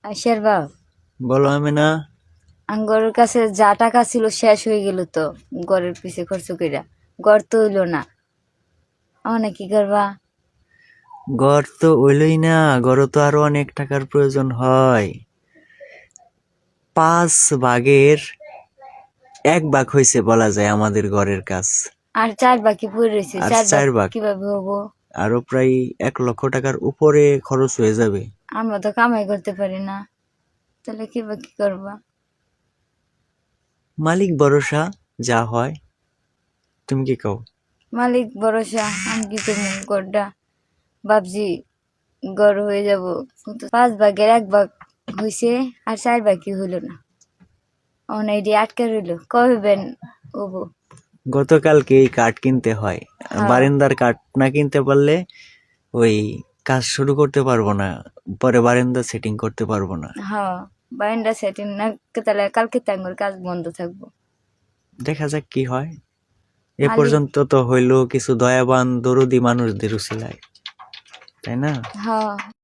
আইসার বাপ, বলো আমিনা। আঙ্গরের কাছে যা টাকা ছিল শেষ হয়ে গেল তো, ঘরের পিছে খরচ কইরা। ঘর তো হইলো না, অনেক কি করবা? ঘর তো হইলই না, ঘরও তো আরো অনেক টাকার প্রয়োজন হয়। 5 ভাগের 1 ভাগ হয়েছে বলা যায় আমাদের ঘরের কাজ। আর 4 বাকি পড়ে রয়েছে, আর 4 ভাগ 4 ভাগ কিভাবে হবো? আরো প্রায় 1 লক্ষ টাকার উপরে খরচ হয়ে যাবে। আমরা তো কামাই করতে পারি না, তাহলে কি করবা? মালিক ভরসা, যা হয়। তুমি কি কও? মালিক ভরসা, আমি কি করবো? ঘরটা ভাবছি ঘর হয়ে যাব, কিন্তু 5 ভাগের 1 ভাগ হয়েছে, আর 4 বাকি হইলো না। অনেক আটকে রইলো, কবে বেন হবো? গতকালকে এই কাঠ কিনতে হয়। হ্যাঁ। বারান্দার কাঠ না কিনতে পারলে ওই কাজ শুরু করতে পারবো না, পরে বারান্দা সেটিং করতে পারবো না। হ্যাঁ, বারান্দা সেটিং না, তাহলে কালকে টাঙ্গর কাজ বন্ধ থাকবো। দেখা যাক কি হয়। এ মালিক, পর্যন্ত তো হইলো কিছু দয়াবান দরদি মানুষদের উছিলায়, তাই না? হ্যাঁ।